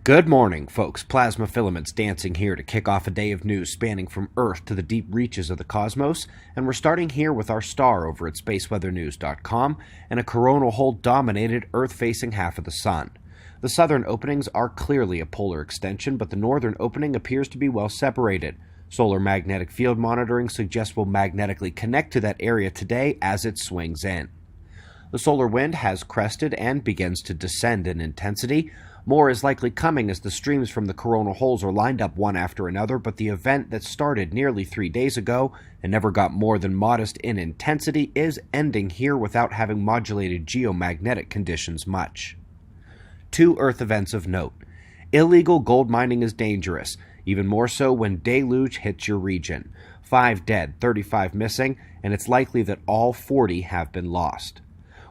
Good morning, folks. Plasma filaments dancing here to kick off a day of news spanning from Earth to the deep reaches of the cosmos, and we're starting here with our star over at spaceweathernews.com and a coronal hole-dominated Earth-facing half of the Sun. The southern openings are clearly a polar extension, but the northern opening appears to be well separated. Solar magnetic field monitoring suggests we'll magnetically connect to that area today as it swings in. The solar wind has crested and begins to descend in intensity. More is likely coming as the streams from the coronal holes are lined up one after another, but the event that started nearly 3 days ago and never got more than modest in intensity is ending here without having modulated geomagnetic conditions much. 2 Earth events of note. Illegal gold mining is dangerous, even more so when deluge hits your region. 5 dead, 35 missing, and it's likely that all 40 have been lost.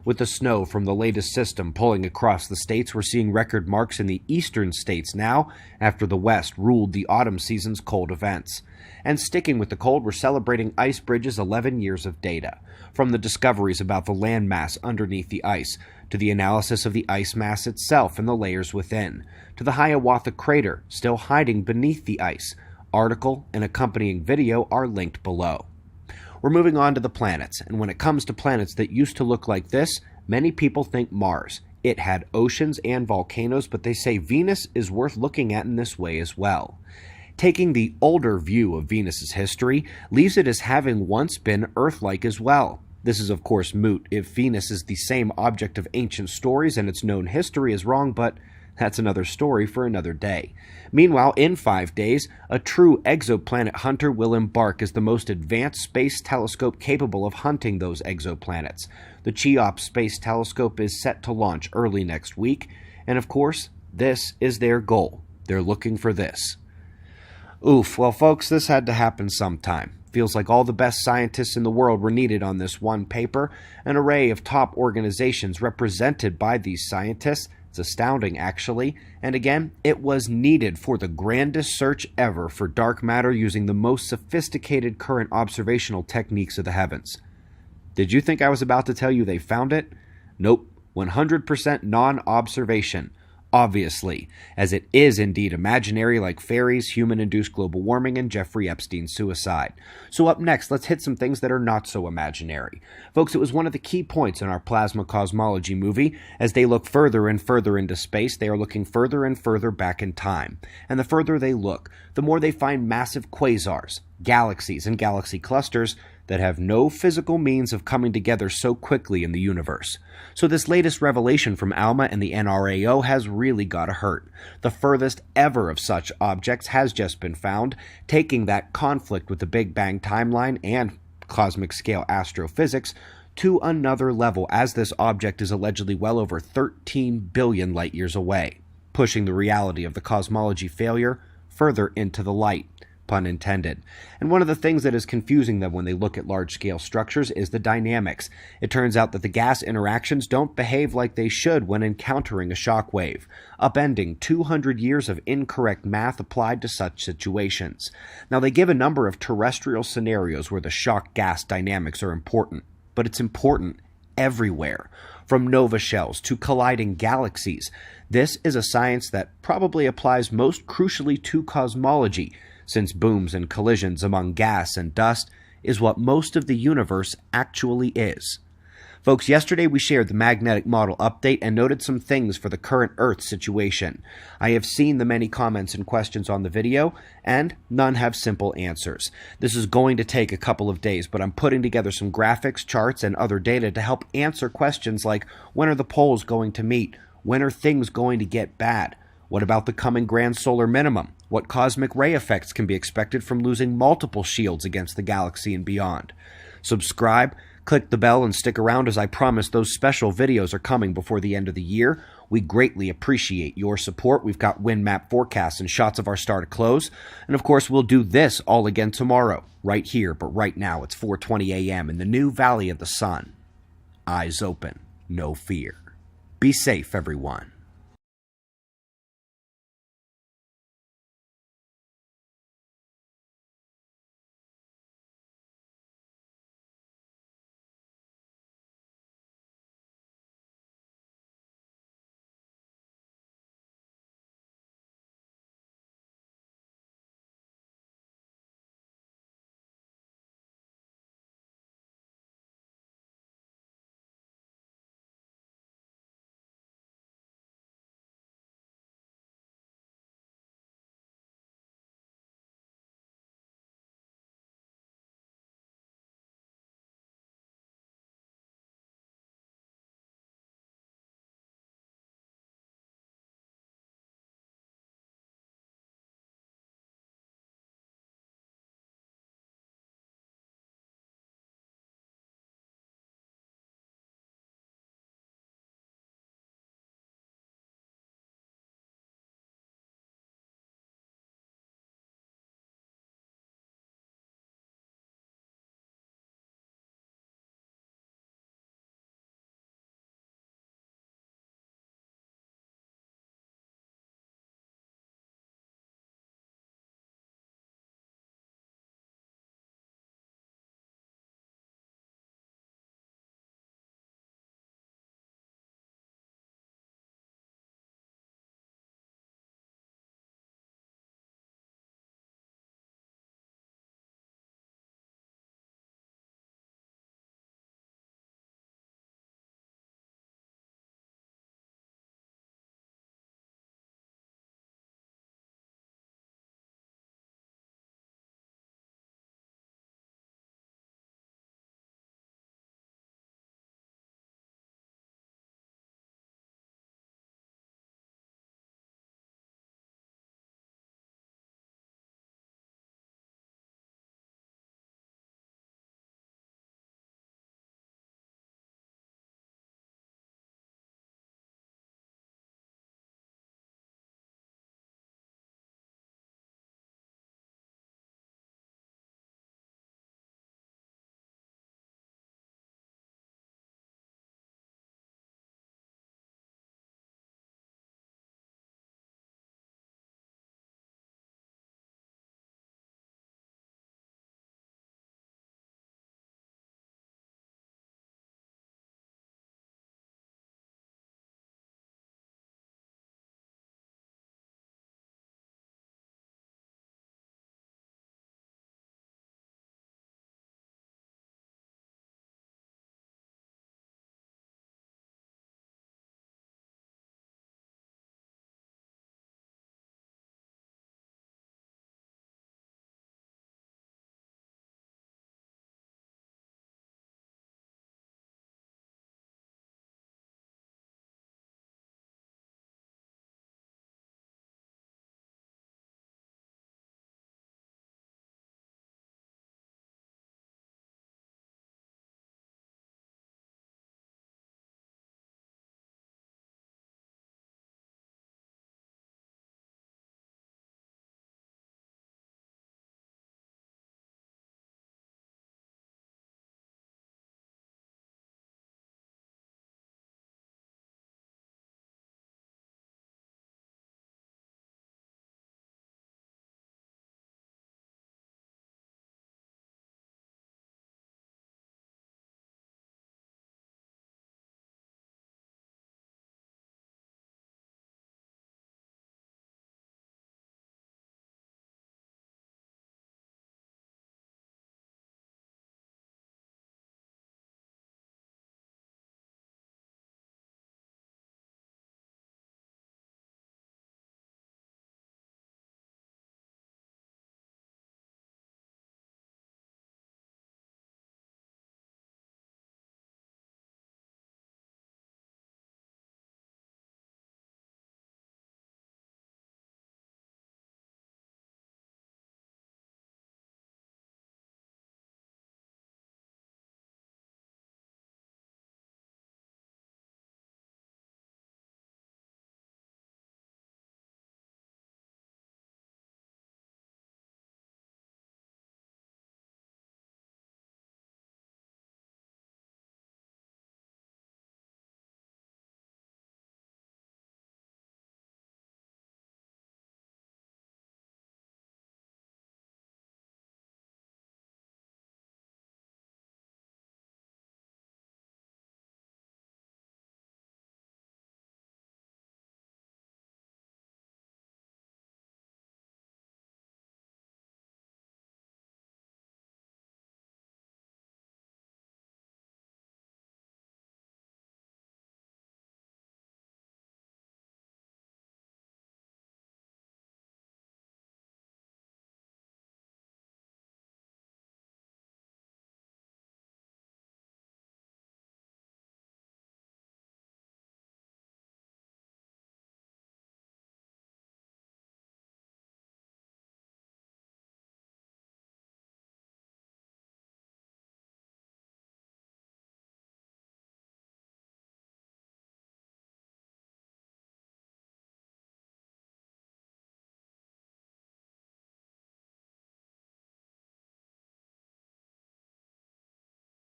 With the snow from the latest system pulling across the states, we're seeing record marks in the eastern states now after the West ruled the autumn season's cold events. And sticking with the cold, we're celebrating Icebridge's 11 years of data. From the discoveries about the landmass underneath the ice, to the analysis of the ice mass itself and the layers within, to the Hiawatha crater still hiding beneath the ice. Article and accompanying video are linked below. We're moving on to the planets, and when it comes to planets that used to look like this, many people think Mars. It had oceans and volcanoes, but they say Venus is worth looking at in this way as well. Taking the older view of Venus's history leaves it as having once been Earth-like as well. This is of course moot if Venus is the same object of ancient stories and its known history is wrong, but that's another story for another day. Meanwhile, in 5 days, a true exoplanet hunter will embark as the most advanced space telescope capable of hunting those exoplanets. The Cheops Space Telescope is set to launch early next week, and of course, this is their goal. They're looking for this. Oof, well folks, this had to happen sometime. Feels like all the best scientists in the world were needed on this one paper, an array of top organizations represented by these scientists. It's astounding, actually, and again, it was needed for the grandest search ever for dark matter using the most sophisticated current observational techniques of the heavens. Did you think I was about to tell you they found it? Nope, 100% non-observation. Obviously, as it is indeed imaginary like fairies, human-induced global warming, and Jeffrey Epstein's suicide. So up next, let's hit some things that are not so imaginary. Folks, it was one of the key points in our plasma cosmology movie. As they look further and further into space, they are looking further and further back in time. And the further they look, the more they find massive quasars, galaxies, and galaxy clusters that have no physical means of coming together so quickly in the universe. So this latest revelation from ALMA and the NRAO has really gotta hurt. The furthest ever of such objects has just been found, taking that conflict with the Big Bang timeline and cosmic scale astrophysics to another level, as this object is allegedly well over 13 billion light years away, pushing the reality of the cosmology failure further into the light. Pun intended. And one of the things that is confusing them when they look at large-scale structures is the dynamics. It turns out that the gas interactions don't behave like they should when encountering a shock wave, upending 200 years of incorrect math applied to such situations. Now, they give a number of terrestrial scenarios where the shock gas dynamics are important, but it's important everywhere. From nova shells to colliding galaxies. This is a science that probably applies most crucially to cosmology, since booms and collisions among gas and dust is what most of the universe actually is. Folks, yesterday we shared the magnetic model update and noted some things for the current Earth situation. I have seen the many comments and questions on the video, and none have simple answers. This is going to take a couple of days, but I'm putting together some graphics, charts, and other data to help answer questions like, when are the poles going to meet? When are things going to get bad? What about the coming grand solar minimum? What cosmic ray effects can be expected from losing multiple shields against the galaxy and beyond? Subscribe, click the bell, and stick around as I promise those special videos are coming before the end of the year. We greatly appreciate your support. We've got wind map forecasts and shots of our star to close. And of course, we'll do this all again tomorrow, right here, but right now it's 4:20 a.m. in the new Valley of the Sun. Eyes open, no fear. Be safe, everyone.